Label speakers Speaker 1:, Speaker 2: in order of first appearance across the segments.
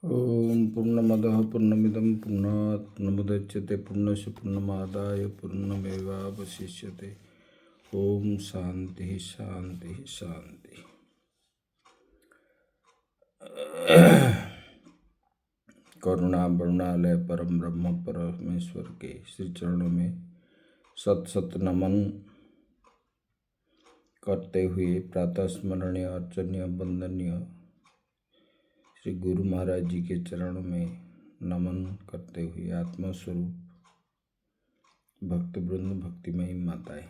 Speaker 1: ओम पूर्णमदः पूर्णमिदं पूर्णात् पूर्णमुदच्यते पूर्णस्य पूर्णमादाय पूर्णमेवावशिष्यते। ओम शांति शांति शांति। करुणा वरुणालय परम ब्रह्म परमेश्वर के श्री चरणों में सत सत नमन करते हुए प्रातः स्मरणीय अर्चनीय वंदनीय श्री गुरु महाराज जी के चरणों में नमन करते हुए आत्मस्वरूप भक्त वृंद भक्तिमयी माताएं,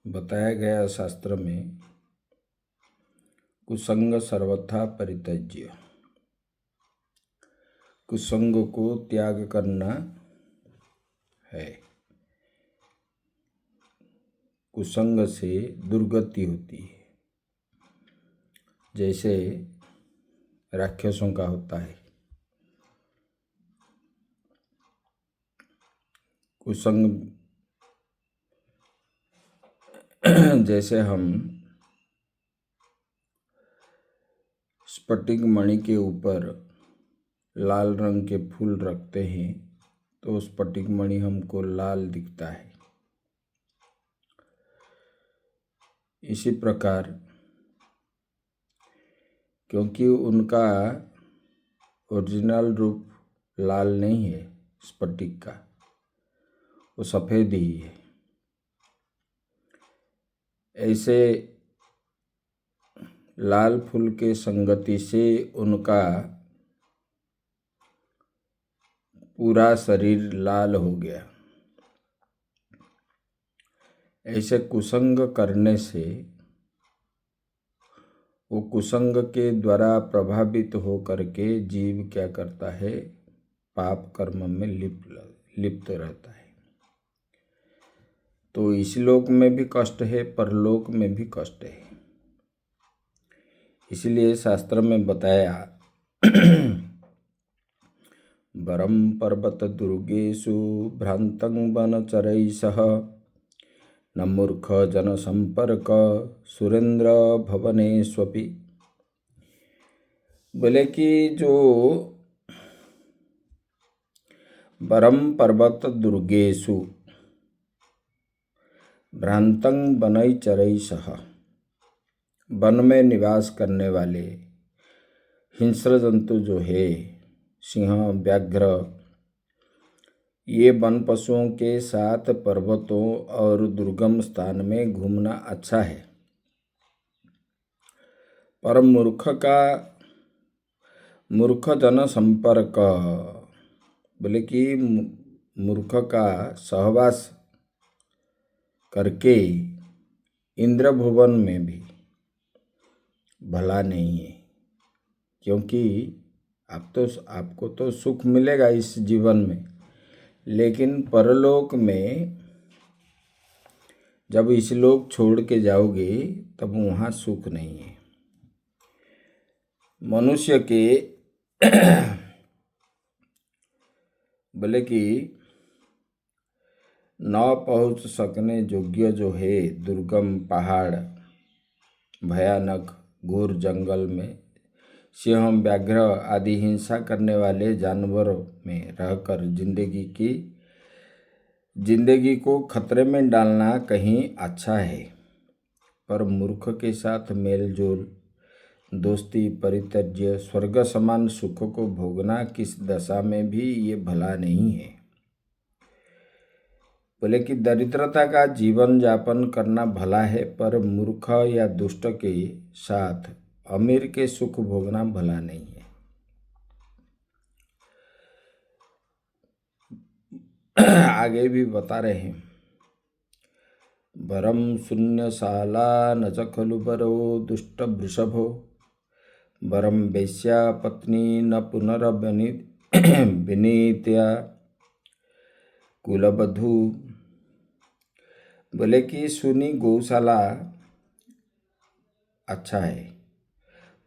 Speaker 1: बताया गया शास्त्र में कुसंग सर्वथा परित्यज्य, कुसंग को त्याग करना है। कुसंग से दुर्गति होती है, जैसे राक्षसों का होता है। कुसंग जैसे हम स्फटिक मणि के ऊपर लाल रंग के फूल रखते हैं तो स्फटिक मणि हमको लाल दिखता है। इसी प्रकार क्योंकि उनका ओरिजिनल रूप लाल नहीं है, स्फटिक का वो सफ़ेद ही है। ऐसे लाल फूल के संगति से उनका पूरा शरीर लाल हो गया। ऐसे कुसंग करने से वो कुसंग के द्वारा प्रभावित हो करके जीव क्या करता है, पाप कर्म में लिप्त रहता है। तो इस लोक में भी कष्ट है, परलोक में भी कष्ट है। इसलिए शास्त्र में बताया वरम पर्वत दुर्गेषु भ्रांतं वनचरैः न मूर्ख जन संपर्क सुरेंद्र भवनेष्वपि। बोले कि जो वरम पर्वत दुर्गेषु भ्रांतं वनचरैः, वन में निवास करने वाले हिंस्र जंतु जो है, सिंह व्याघ्र, ये वन पशुओं के साथ पर्वतों और दुर्गम स्थान में घूमना अच्छा है। पर मूर्ख जन संपर्क, बोले कि मूर्ख का सहवास करके इंद्र भुवन में भी भला नहीं है। क्योंकि आपको तो सुख मिलेगा इस जीवन में, लेकिन परलोक में जब इस लोक छोड़ के जाओगे तब वहाँ सुख नहीं है। मनुष्य के बोले कि न पहुँच सकने योग्य जो है दुर्गम पहाड़, भयानक घोर जंगल में सिंह व्याघ्र आदि हिंसा करने वाले जानवरों में रहकर जिंदगी को खतरे में डालना कहीं अच्छा है। पर मूर्ख के साथ मेलजोल, दोस्ती, परित्यज्य स्वर्ग समान सुख को भोगना किस दशा में भी ये भला नहीं है। बोले कि दरिद्रता का जीवन यापन करना भला है, पर मूर्ख या दुष्ट के साथ अमीर के सुख भोगना भला नहीं है। आगे भी बता रहे हैं, वरम शून्यशाला न च खलु वरो दुष्ट वृषभो, वरम वेश्या पत्नी न पुनर्विनीत्या कुलवधू। बोले कि सुनी गौशाला अच्छा है,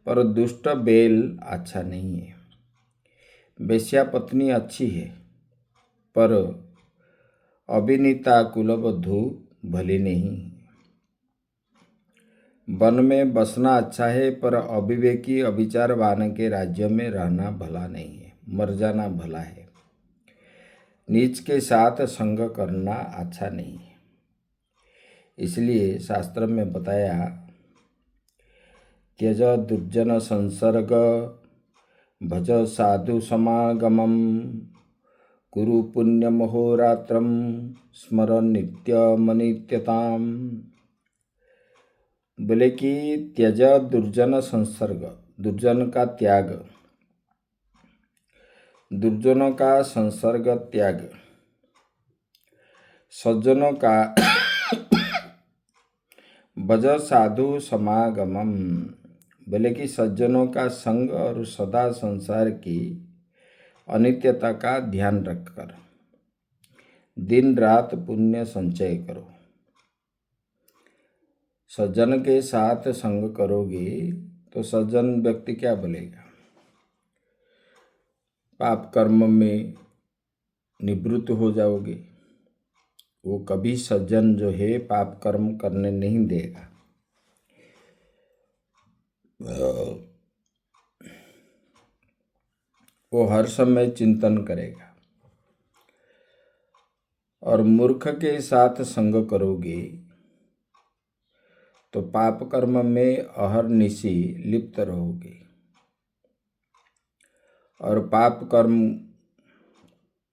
Speaker 1: पर दुष्ट बैल अच्छा नहीं है। वेश्या पत्नी अच्छी है, पर अभिनीता कुलवधू भली नहीं। वन में बसना अच्छा है, पर अविवेकी अविचारवान के राज्य में रहना भला नहीं है, मर जाना भला है। नीच के साथ संग करना अच्छा नहीं है। इसलिए शास्त्र में बताया, त्यज दुर्जन संसर्ग भज साधु समागमम कुरु पुण्यमहोरात्रम स्मर नित्यमनित्यताम। बोले कि त्यज दुर्जन संसर्ग, दुर्जन का त्याग, दुर्जनों का संसर्ग त्याग, सज्जनों का भज साधु समागमम। बोले कि सज्जनों का संग और सदा संसार की अनित्यता का ध्यान रखकर दिन रात पुण्य संचय करो। सज्जन के साथ संग करोगे तो सज्जन व्यक्ति क्या बोलेगा? पाप कर्म में निवृत्त हो जाओगे। वो कभी सज्जन जो है पाप कर्म करने नहीं देगा। वो हर समय चिंतन करेगा। और मूर्ख के साथ संग करोगे तो पाप कर्म में अहर्निशि लिप्त रहोगे। और पाप कर्म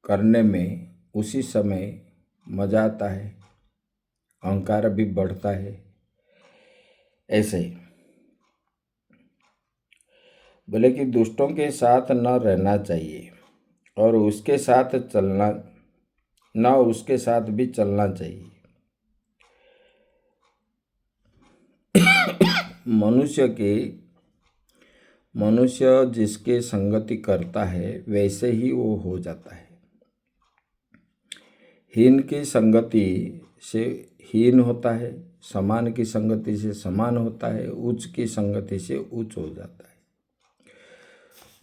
Speaker 1: करने में उसी समय मजा आता है, अहंकार भी बढ़ता है। ऐसे बोले कि दुष्टों के साथ न रहना चाहिए और उसके साथ चलना न उसके साथ भी चलना चाहिए। मनुष्य जिसके संगति करता है वैसे ही वो हो जाता है। हीन की संगति से हीन होता है, समान की संगति से समान होता है, उच्च की संगति से उच्च हो जाता है।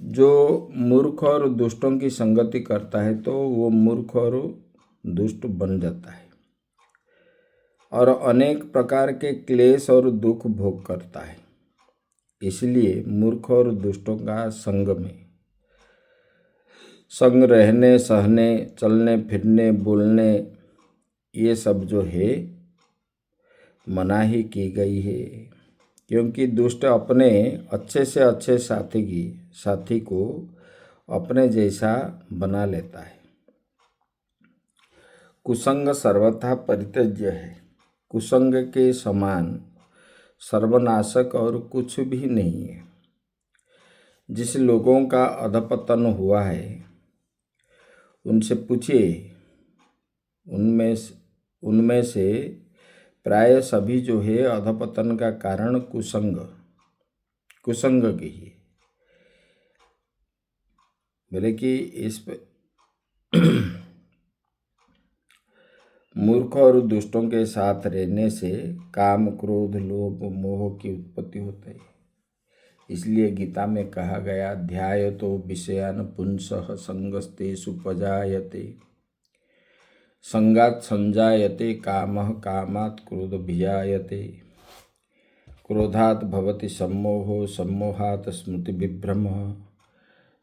Speaker 1: जो मूर्ख और दुष्टों की संगति करता है तो वो मूर्ख और दुष्ट बन जाता है और अनेक प्रकार के क्लेश और दुख भोग करता है। इसलिए मूर्ख और दुष्टों का संग रहने, सहने, चलने फिरने, बोलने, ये सब जो है मनाही की गई है। क्योंकि दुष्ट अपने अच्छे से अच्छे साथी को अपने जैसा बना लेता है। कुसंग सर्वथा परित्यज्य है। कुसंग के समान सर्वनाशक और कुछ भी नहीं है। जिस लोगों का अधपतन हुआ है उनसे पूछिए, उनमें से प्राय सभी जो है अधपतन का कारण कुसंग की है। बोले कि इस मूर्ख और दुष्टों के साथ रहने से काम, क्रोध, लोभ, मोह की उत्पत्ति होती है। इसलिए गीता में कहा गया, ध्यायतो विषयान पुंसः संगस्तेषु पजायते संगात् संजायते कामः कामात् क्रोधभिजायते क्रोधात् भवति सम्मोहो सम्मोहात् स्मृतिविभ्रमः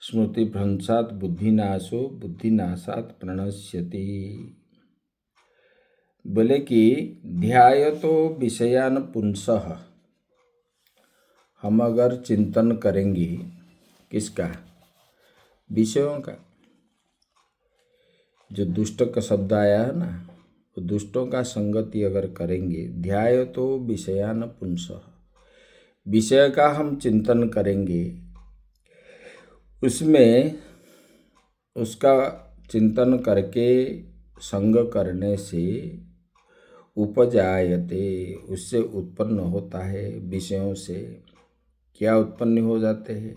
Speaker 1: स्मृतिभ्रंशात् बुद्धिनाशो बुद्धिनाशात् प्रणश्यति। बोले कि ध्यायतो विषयान पुंसः, हम अगर चिंतन करेंगे किसका? विषयों का। जो दुष्ट का शब्द आया है ना, वो दुष्टों का संगति अगर करेंगे, ध्यायतो विषयान पुंसः, विषय का हम चिंतन करेंगे, उसमें उसका चिंतन करके संग करने से उपजायते, उससे उत्पन्न होता है। विषयों से क्या उत्पन्न हो जाते हैं?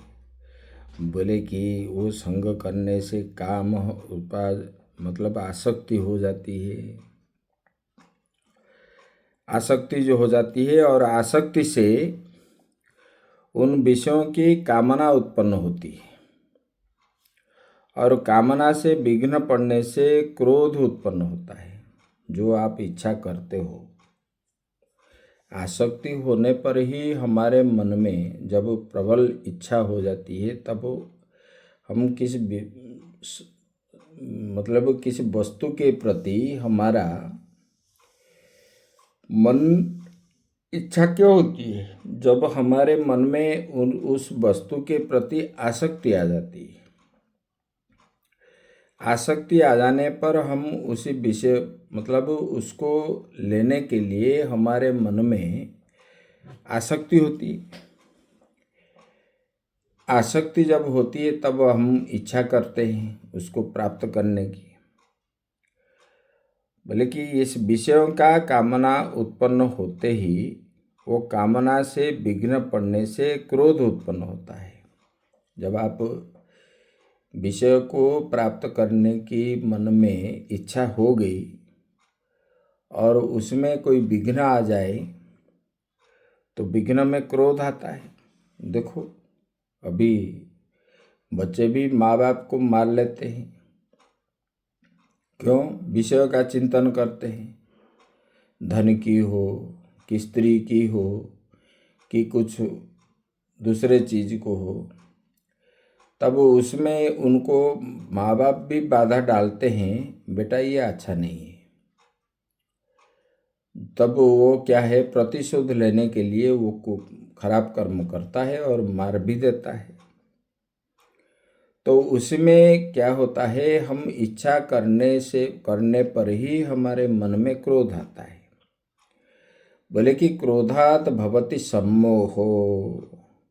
Speaker 1: बोले कि वो संग करने से काम मतलब आसक्ति हो जाती है। आसक्ति जो हो जाती है और आसक्ति से उन विषयों की कामना उत्पन्न होती है और कामना से विघ्न पड़ने से क्रोध उत्पन्न होता है। जो आप इच्छा करते हो, आसक्ति होने पर ही हमारे मन में जब प्रबल इच्छा हो जाती है, तब हम मतलब किसी वस्तु के प्रति हमारा मन इच्छा क्यों होती है? जब हमारे मन में उस वस्तु के प्रति आसक्ति आ जाती है। आसक्ति आ जाने पर हम उसी विषय मतलब उसको लेने के लिए हमारे मन में आसक्ति होती है। आसक्ति जब होती है तब हम इच्छा करते हैं उसको प्राप्त करने की। बल्कि इस विषयों का कामना उत्पन्न होते ही वो कामना से विघ्न पड़ने से क्रोध उत्पन्न होता है। जब आप विषय को प्राप्त करने की मन में इच्छा हो गई और उसमें कोई विघ्न आ जाए तो विघ्न में क्रोध आता है। देखो, अभी बच्चे भी माँ बाप को मार लेते हैं। क्यों? विषय का चिंतन करते हैं, धन की हो कि स्त्री की हो कि कुछ दूसरे चीज को हो। तब उसमें उनको माँ बाप भी बाधा डालते हैं, बेटा ये अच्छा नहीं है। तब वो क्या है, प्रतिशोध लेने के लिए वो खराब कर्म करता है और मार भी देता है। तो उसमें क्या होता है, हम इच्छा करने पर ही हमारे मन में क्रोध आता है। बोले कि क्रोधात भवति सम्मोहो,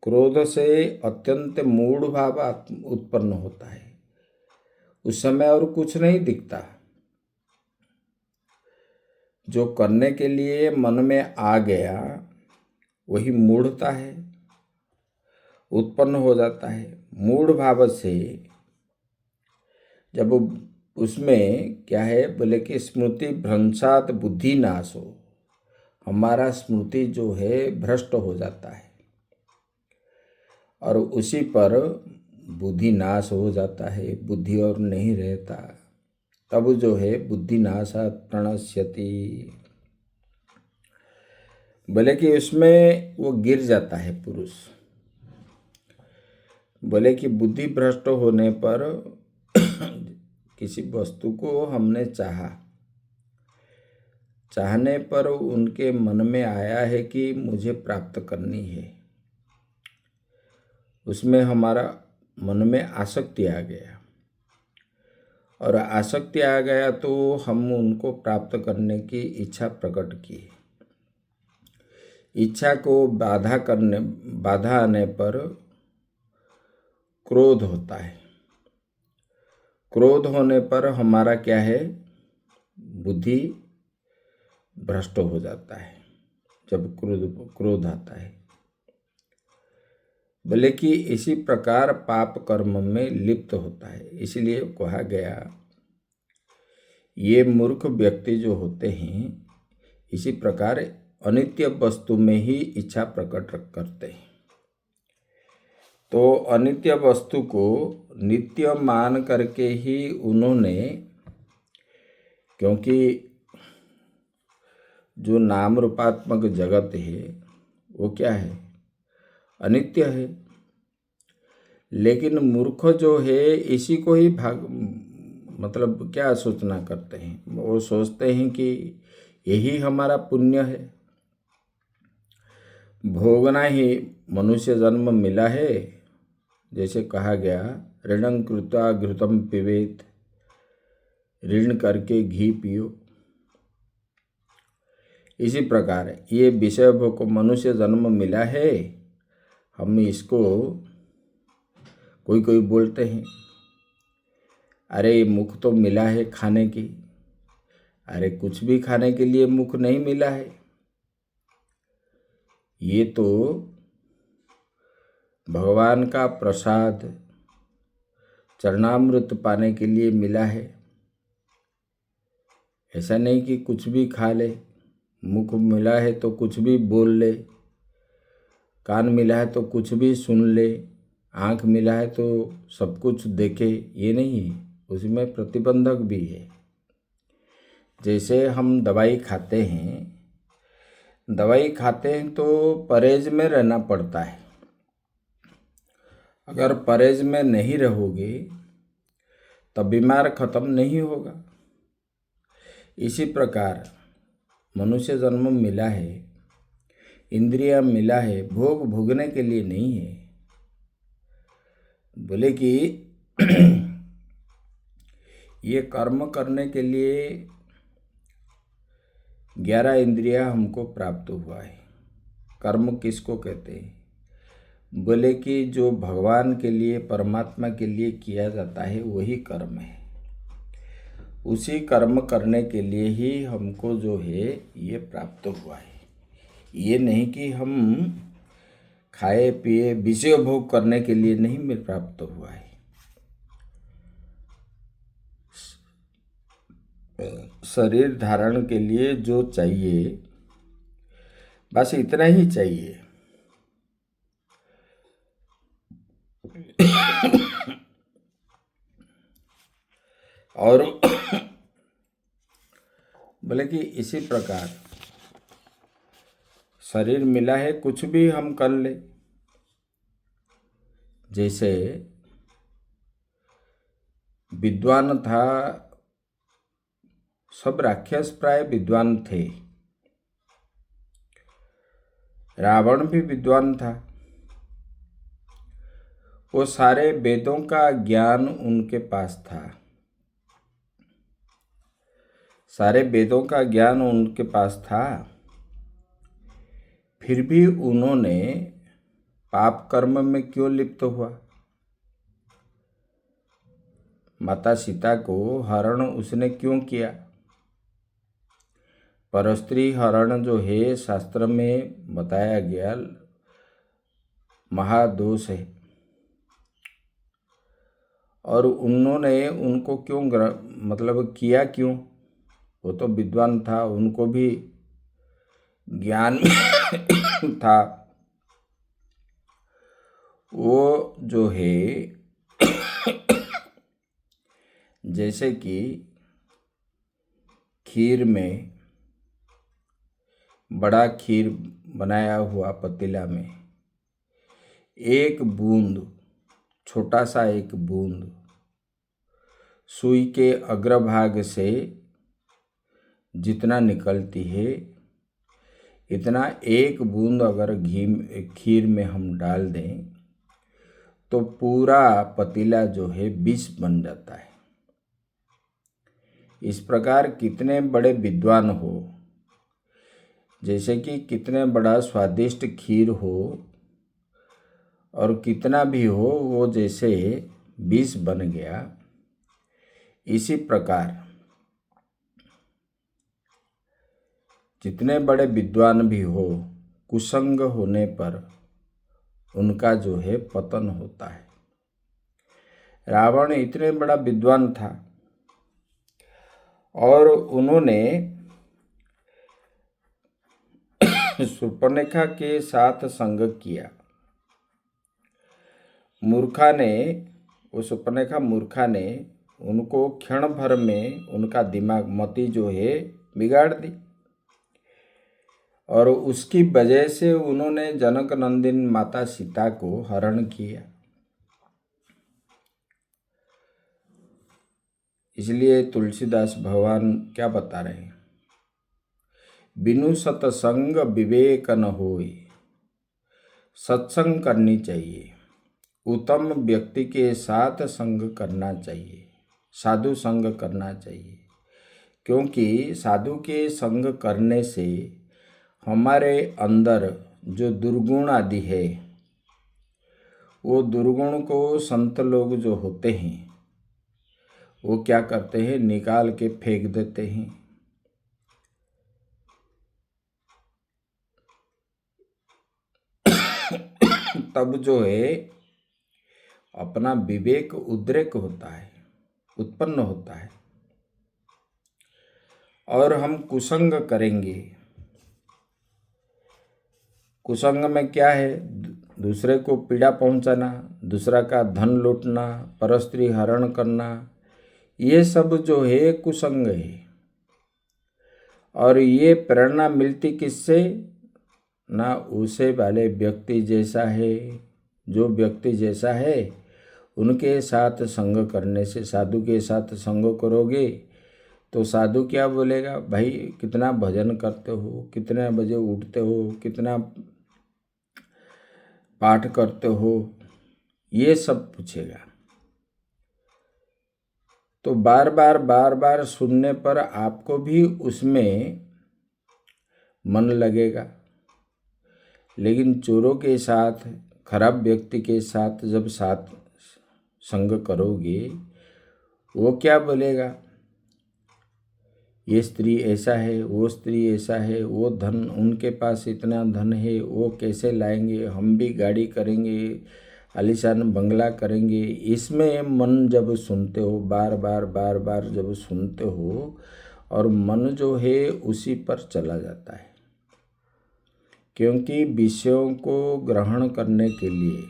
Speaker 1: क्रोध से अत्यंत मूढ़ भाव उत्पन्न होता है। उस समय और कुछ नहीं दिखता। जो करने के लिए मन में आ गया वही मूढ़ता है, उत्पन्न हो जाता है। मूढ़ भाव से जब उसमें क्या है, बोले कि स्मृति भ्रंशात बुद्धि नाशो, हमारा स्मृति जो है भ्रष्ट हो जाता है और उसी पर बुद्धि नाश हो जाता है, बुद्धि और नहीं रहता। तब जो है बुद्धि नाशात् प्रणश्यति, बोले कि उसमें वो गिर जाता है पुरुष। बोले कि बुद्धि भ्रष्ट होने पर किसी वस्तु को हमने चाहने पर उनके मन में आया है कि मुझे प्राप्त करनी है, उसमें हमारा मन में आसक्ति आ गया और आसक्ति आ गया तो हम उनको प्राप्त करने की इच्छा प्रकट की। इच्छा को बाधा आने पर क्रोध होता है। क्रोध होने पर हमारा क्या है, बुद्धि भ्रष्ट हो जाता है जब क्रोध आता है। बोले कि इसी प्रकार पाप कर्म में लिप्त होता है। इसलिए कहा गया ये मूर्ख व्यक्ति जो होते हैं इसी प्रकार अनित्य वस्तु में ही इच्छा प्रकट करते हैं। तो अनित्य वस्तु को नित्य मान करके ही उन्होंने, क्योंकि जो नाम रूपात्मक जगत है वो क्या है, अनित्य है। लेकिन मूर्ख जो है इसी को ही मतलब क्या सोचना करते हैं, वो सोचते हैं कि यही हमारा पुण्य है, भोगना ही मनुष्य जन्म मिला है। जैसे कहा गया ऋणं कृत्वा घृतं पिबेत, ऋण करके घी पियो। इसी प्रकार ये विषय भोग को मनुष्य जन्म मिला है, हम इसको कोई बोलते हैं अरे मुख तो मिला है खाने की। अरे कुछ भी खाने के लिए मुख नहीं मिला है, ये तो भगवान का प्रसाद चरणामृत पाने के लिए मिला है। ऐसा नहीं कि कुछ भी खा ले, मुख मिला है तो कुछ भी बोल ले, कान मिला है तो कुछ भी सुन ले, आँख मिला है तो सब कुछ देखे, ये नहीं है, उसमें प्रतिबंधक भी है। जैसे हम दवाई खाते हैं, दवाई खाते हैं तो परहेज में रहना पड़ता है। अगर परहेज में नहीं रहोगे तो बीमार खत्म नहीं होगा। इसी प्रकार मनुष्य जन्म मिला है, इंद्रियां मिला है, भोग भोगने के लिए नहीं है। बोले कि ये कर्म करने के लिए 11 इंद्रियां हमको प्राप्त हुआ है। कर्म किसको कहते हैं? बोले कि जो भगवान के लिए, परमात्मा के लिए किया जाता है वही कर्म है। उसी कर्म करने के लिए ही हमको जो है ये प्राप्त हुआ है। ये नहीं कि हम खाए पिए विषय भोग करने के लिए नहीं में प्राप्त हुआ है। शरीर धारण के लिए जो चाहिए बस इतना ही चाहिए। और बोले कि इसी प्रकार शरीर मिला है, कुछ भी हम कर ले। जैसे विद्वान था, सब राक्षस प्राय विद्वान थे। रावण भी विद्वान था। वो सारे वेदों का ज्ञान उनके पास था। सारे वेदों का ज्ञान उनके पास था, फिर भी उन्होंने पाप कर्म में क्यों लिप्त हुआ? माता सीता को हरण उसने क्यों किया? परस्त्री हरण जो है शास्त्र में बताया गया महादोष है। और उन्होंने उनको क्यों मतलब किया क्यों? वो तो विद्वान था, उनको भी ज्ञान था। वो जो है जैसे कि खीर में, बड़ा खीर बनाया हुआ पतीला में एक बूंद, छोटा सा एक बूंद सुई के अग्रभाग से जितना निकलती है, इतना एक बूंद अगर खीर में हम डाल दें तो पूरा पतीला जो है विष बन जाता है। इस प्रकार कितने बड़े विद्वान हो, जैसे कि कितने बड़ा स्वादिष्ट खीर हो और कितना भी हो, वो जैसे विष बन गया, इसी प्रकार जितने बड़े विद्वान भी हो, कुसंग होने पर उनका जो है पतन होता है। रावण इतने बड़ा विद्वान था और उन्होंने शूर्पणखा के साथ संग किया। मूर्खा ने, वो शूर्पणखा मूर्खा ने उनको क्षण भर में उनका दिमाग, मति जो है बिगाड़ दी और उसकी वजह से उन्होंने जनक नंदिन माता सीता को हरण किया। इसलिए तुलसीदास भगवान क्या बता रहे हैं? बिनु सत्संग विवेक न होय। सत्संग करनी चाहिए, उत्तम व्यक्ति के साथ संग करना चाहिए, साधु संग करना चाहिए। क्योंकि साधु के संग करने से हमारे अंदर जो दुर्गुण आदि है, वो दुर्गुण को संत लोग जो होते हैं वो क्या करते हैं? निकाल के फेंक देते हैं। तब जो है अपना विवेक उद्रेक होता है, उत्पन्न होता है और हम कुसंग करेंगे। कुसंग में क्या है? दूसरे को पीड़ा पहुंचाना, दूसरा का धन लूटना, परस्त्री हरण करना, ये सब जो है कुसंग है। और ये प्रेरणा मिलती किससे? ना उसे वाले व्यक्ति जैसा है। जो व्यक्ति जैसा है उनके साथ संग करने से, साधु के साथ संग करोगे तो साधु क्या बोलेगा, भाई कितना भजन करते हो, कितने बजे उठते हो, कितना पाठ करते हो, ये सब पूछेगा। तो बार बार सुनने पर आपको भी उसमें मन लगेगा। लेकिन चोरों के साथ, खराब व्यक्ति के साथ जब साथ संग करोगे, वो क्या बोलेगा, ये स्त्री ऐसा है, वो स्त्री ऐसा है, वो धन, उनके पास इतना धन है, वो कैसे लाएंगे, हम भी गाड़ी करेंगे, आलीशान बंगला करेंगे। इसमें मन जब सुनते हो, बार बार जब सुनते हो, और मन जो है उसी पर चला जाता है। क्योंकि विषयों को ग्रहण करने के लिए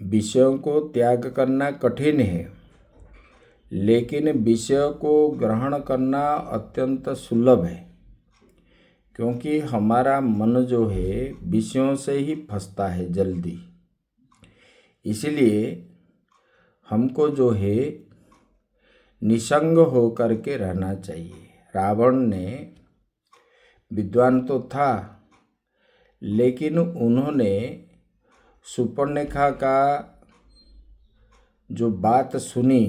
Speaker 1: विषयों को त्याग करना कठिन है, लेकिन विषय को ग्रहण करना अत्यंत सुलभ है। क्योंकि हमारा मन जो है विषयों से ही फंसता है जल्दी। इसलिए हमको जो है निसंग होकर के रहना चाहिए। रावण ने विद्वान तो था, लेकिन उन्होंने शूर्पणखा का जो बात सुनी,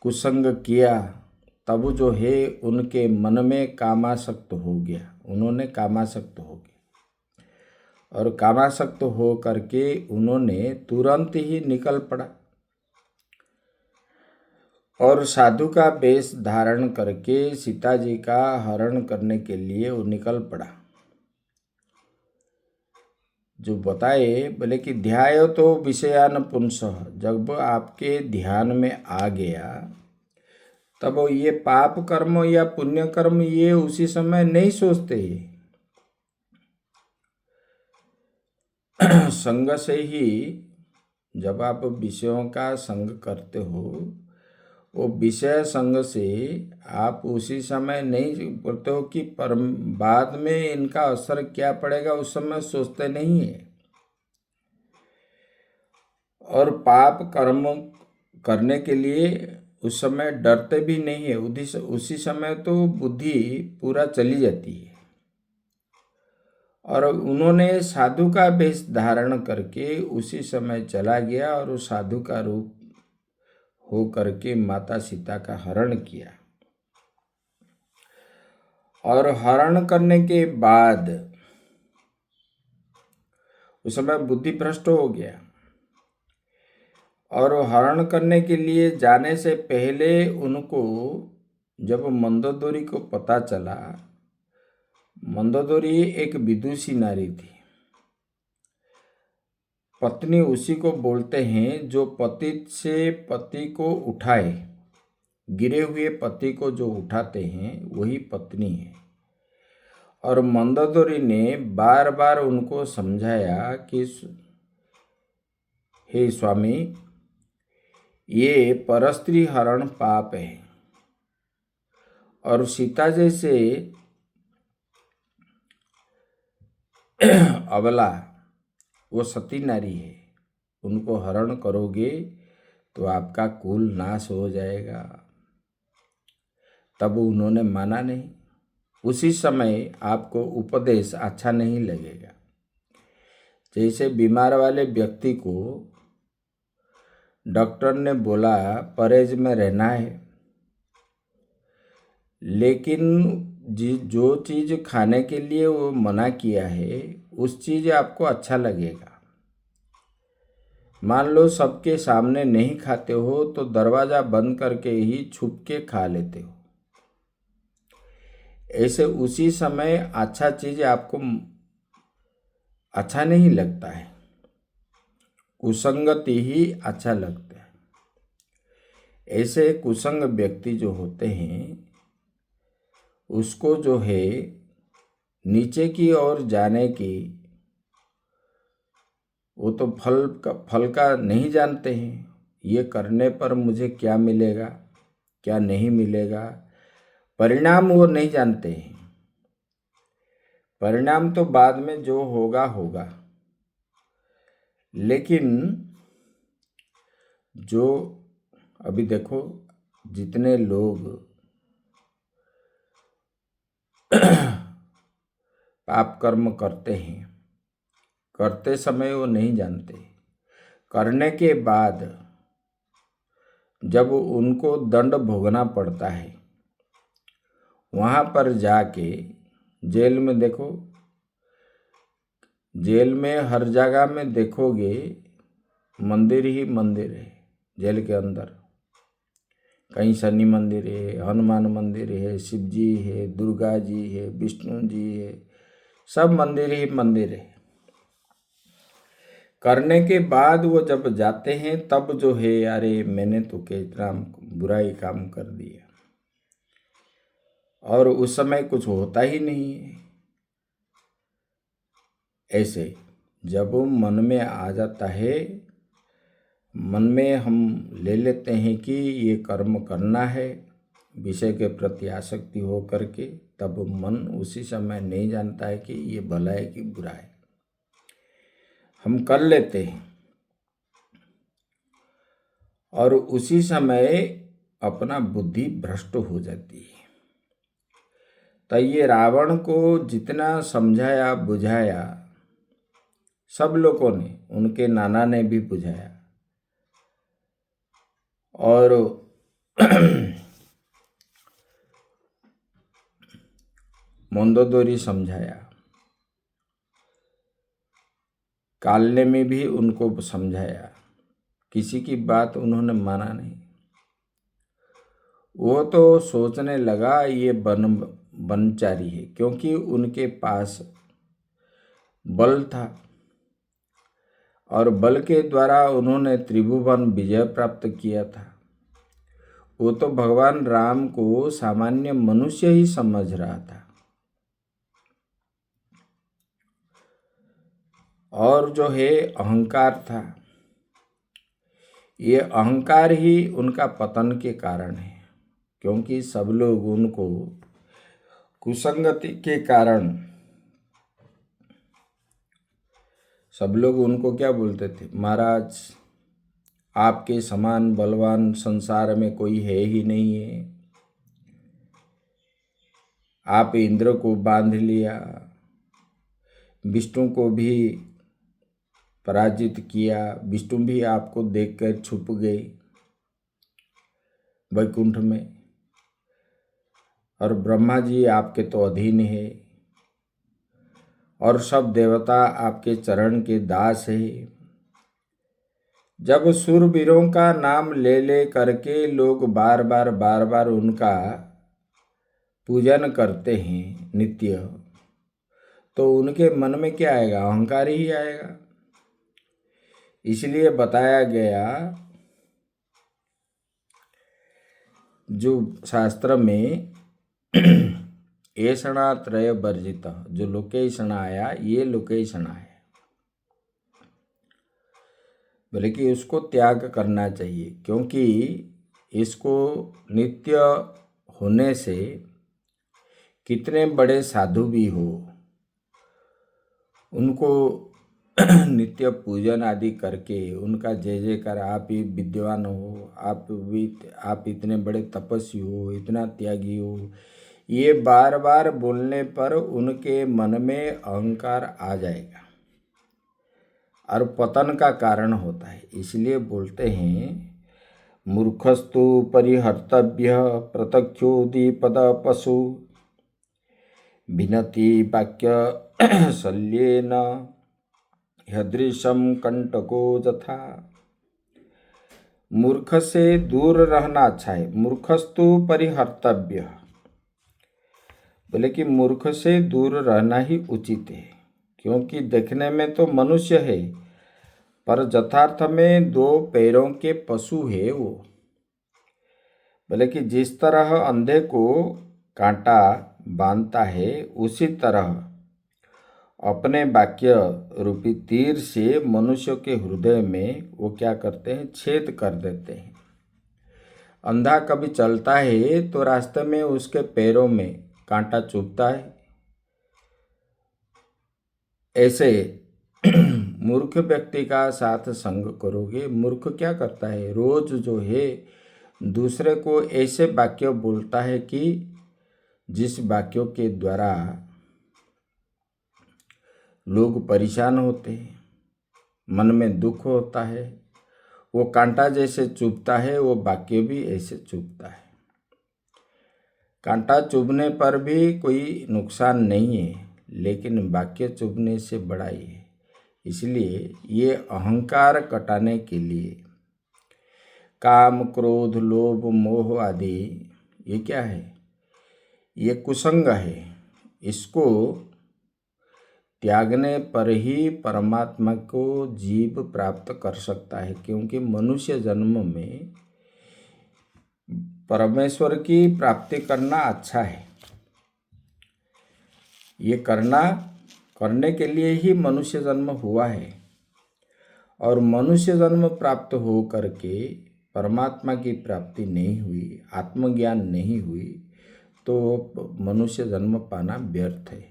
Speaker 1: कुसंग किया, तब जो है उनके मन में कामासक्त हो गया। उन्होंने कामासक्त हो गया, और कामासक्त हो करके उन्होंने तुरंत ही निकल पड़ा और साधु का वेश धारण करके सीता जी का हरण करने के लिए वो निकल पड़ा। जो बताए, बोले कि ध्यायो तो विषयान पुंसः, जब आपके ध्यान में आ गया तब ये पाप कर्म या पुण्य कर्म ये उसी समय नहीं सोचते। संग से ही, जब आप विषयों का संग करते हो, वो विषय संग से आप उसी समय नहीं बोलते हो कि बाद में इनका असर क्या पड़ेगा, उस समय सोचते नहीं है। और पाप कर्म करने के लिए उस समय डरते भी नहीं है। उसी समय तो बुद्धि पूरा चली जाती है। और उन्होंने साधु का वेश धारण करके उसी समय चला गया और उस साधु का रूप हो करके माता सीता का हरण किया। और हरण करने के बाद उस समय बुद्धि भ्रष्ट हो गया। और हरण करने के लिए जाने से पहले उनको जब मंदोदरी को पता चला, मंदोदरी एक विदुषी नारी थी। पत्नी उसी को बोलते हैं जो पति से पति को उठाए, गिरे हुए पति को जो उठाते हैं वही पत्नी है। और मंदोदरी ने बार बार उनको समझाया कि हे स्वामी, ये परस्त्री हरण पाप है, और सीता जैसे अबला, वो सती नारी है, उनको हरण करोगे तो आपका कुल नाश हो जाएगा। तब उन्होंने माना नहीं। उसी समय आपको उपदेश अच्छा नहीं लगेगा। जैसे बीमार वाले व्यक्ति को डॉक्टर ने बोला परहेज में रहना है, लेकिन जो चीज़ खाने के लिए वो मना किया है उस चीज़ आपको अच्छा लगेगा। मान लो सबके सामने नहीं खाते हो तो दरवाज़ा बंद करके ही छुप के खा लेते हो। ऐसे उसी समय अच्छा चीज़ आपको अच्छा नहीं लगता है, कुसंगति ही अच्छा लगता है। ऐसे कुसंग व्यक्ति जो होते हैं उसको जो है नीचे की ओर जाने की, वो तो फल का नहीं जानते हैं। ये करने पर मुझे क्या मिलेगा, क्या नहीं मिलेगा, परिणाम वो नहीं जानते हैं। परिणाम तो बाद में जो होगा होगा, लेकिन जो अभी देखो जितने लोग पाप कर्म करते हैं, करते समय वो नहीं जानते, करने के बाद जब उनको दंड भोगना पड़ता है, वहाँ पर जाके जेल में देखो, जेल में हर जगह में देखोगे मंदिर ही मंदिर है। जेल के अंदर कहीं शनि मंदिर है, हनुमान मंदिर है, शिव जी है, दुर्गा जी है, विष्णु जी है, सब मंदिर ही मंदिर है। करने के बाद वो जब जाते हैं तब जो है, अरे मैंने तो कितना बुराई काम कर दिया, और उस समय कुछ होता ही नहीं है। ऐसे जब मन में आ जाता है, मन में हम ले लेते हैं कि ये कर्म करना है, विषय के प्रति आसक्ति हो करके, तब मन उसी समय नहीं जानता है कि ये भला है कि बुरा है, हम कर लेते हैं और उसी समय अपना बुद्धि भ्रष्ट हो जाती है। तो ये रावण को जितना समझाया बुझाया, सब लोगों ने, उनके नाना ने भी बुझाया और मंदोदरी समझाया, कालने में भी उनको समझाया, किसी की बात उन्होंने माना नहीं। वो तो सोचने लगा ये बनचारी है, क्योंकि उनके पास बल था और बल के द्वारा उन्होंने त्रिभुवन विजय प्राप्त किया था। वो तो भगवान राम को सामान्य मनुष्य ही समझ रहा था, और जो है अहंकार था, ये अहंकार ही उनका पतन के कारण है। क्योंकि सब लोग उनको कुसंगति के कारण, सब लोग उनको क्या बोलते थे, महाराज आपके समान बलवान संसार में कोई है ही नहीं है, आप इंद्र को बांध लिया, विष्णु को भी पराजित किया, विष्णु भी आपको देखकर छुप गए वैकुंठ में, और ब्रह्मा जी आपके तो अधीन है, और सब देवता आपके चरण के दास है। जब शूरवीरों का नाम ले ले करके लोग बार बार उनका पूजन करते हैं नित्य, तो उनके मन में क्या आएगा, अहंकार ही आएगा। इसलिए बताया गया, जो शास्त्र में ऐषणा त्रय वर्जित, जो लोकेषणा आया, ये लोकेषणा है, बोले कि उसको त्याग करना चाहिए। क्योंकि इसको नित्य होने से कितने बड़े साधु भी हो, उनको नित्य पूजन आदि करके उनका जय जयकार, आप ही विद्वान हो, आप इतने बड़े तपस्वी हो, इतना त्यागी हो, ये बार बार बोलने पर उनके मन में अहंकार आ जाएगा और पतन का कारण होता है। इसलिए बोलते हैं, मूर्खस्तु परिहर्तव्य प्रत्यक्षोदीपद पशु विनति वाक्य शल्येन ह्यदृशम कंटको यथा। मूर्ख से दूर रहना अच्छा है, मूर्खस्तु परिहर्तव्य, बोले कि मूर्ख से दूर रहना ही उचित है। क्योंकि देखने में तो मनुष्य है, पर यथार्थ में दो पैरों के पशु है वो। बोले कि जिस तरह अंधे को कांटा बांधता है, उसी तरह अपने वाक्य रूपी तीर से मनुष्य के हृदय में वो क्या करते हैं, छेद कर देते हैं। अंधा कभी चलता है तो रास्ते में उसके पैरों में कांटा चुभता है, ऐसे मूर्ख व्यक्ति का साथ संग करोगे। मूर्ख क्या करता है, रोज जो है दूसरे को ऐसे वाक्य बोलता है कि जिस वाक्यों के द्वारा लोग परेशान होते हैं, मन में दुख होता है। वो कांटा जैसे चुभता है, वो वाक्य भी ऐसे चुभता है। कांटा चुभने पर भी कोई नुकसान नहीं है, लेकिन वाक्य चुभने से बड़ा ही है। इसलिए ये अहंकार कटाने के लिए काम, क्रोध, लोभ, मोह आदि ये क्या है, ये कुसंग है। इसको त्यागने पर ही परमात्मा को जीव प्राप्त कर सकता है, क्योंकि मनुष्य जन्म में परमेश्वर की प्राप्ति करना अच्छा है। ये करने के लिए ही मनुष्य जन्म हुआ है। और मनुष्य जन्म प्राप्त हो करके परमात्मा की प्राप्ति नहीं हुई, आत्मज्ञान नहीं हुई, तो मनुष्य जन्म पाना व्यर्थ है।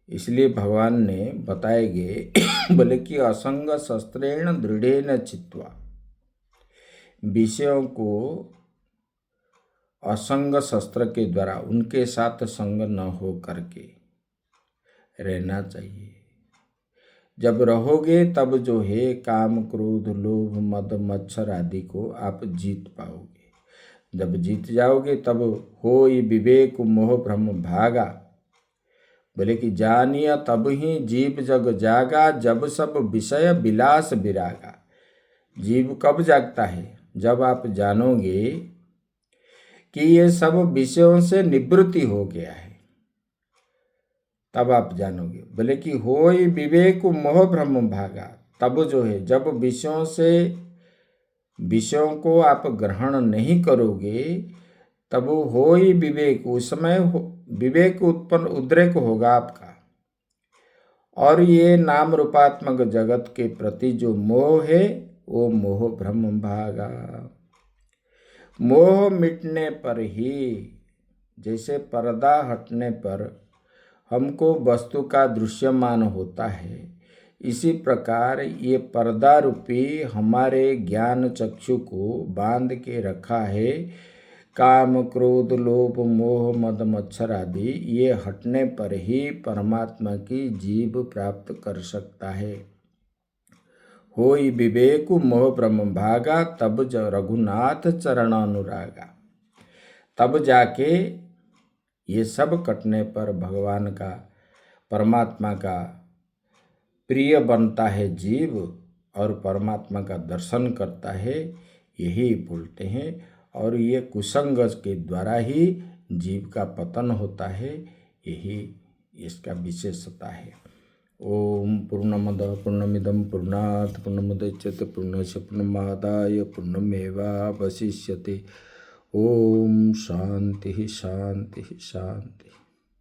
Speaker 1: इसलिए भगवान ने बताएंगे बोले कि असंग शस्त्रेण दृढ़ेन चित्वा, विषयों को असंग शस्त्र के द्वारा उनके साथ संग न हो करके रहना चाहिए। जब रहोगे तब जो है काम, क्रोध, लोभ, मद, मच्छर आदि को आप जीत पाओगे। जब जीत जाओगे तब होई विवेक मोह भ्रम भागा। बोले कि जानिया तब ही जीव जग जागा, जब सब विषय विलास विरागा। जीव कब जागता है, जब आप जानोगे कि ये सब विषयों से निवृत्ति हो गया है, तब आप जानोगे। बोले कि होई विवेक मोह भ्रम भागा, तब जो है जब विषयों को आप ग्रहण नहीं करोगे, तब होई विवेक, उस समय विवेक उत्पन्न उद्रेक होगा आपका। और ये नाम रूपात्मक जगत के प्रति जो मोह है, वो मोह भ्रम भागा। मोह मिटने पर ही, जैसे पर्दा हटने पर हमको वस्तु का दृश्यमान होता है, इसी प्रकार ये पर्दा रूपी हमारे ज्ञान चक्षु को बांध के रखा है। काम, क्रोध, लोभ, मोह, मद, मच्छर आदि ये हटने पर ही परमात्मा की जीव प्राप्त कर सकता है। होई विवेक मोह ब्रह्म भागा, तब रघुनाथ चरण अनुरागा। तब जाके ये सब कटने पर भगवान का, परमात्मा का प्रिय बनता है जीव, और परमात्मा का दर्शन करता है, यही बोलते हैं। और ये कुसंग के द्वारा ही जीव का पतन होता है, यही इसका विशेषता है। ओम पूर्णमद पूर्णमिदं पूर्णात् पूर्णमुदच्यते पूर्णस्य पूर्णमादाय पूर्णमेवावशिष्यते। ओम शांति शांति शांति।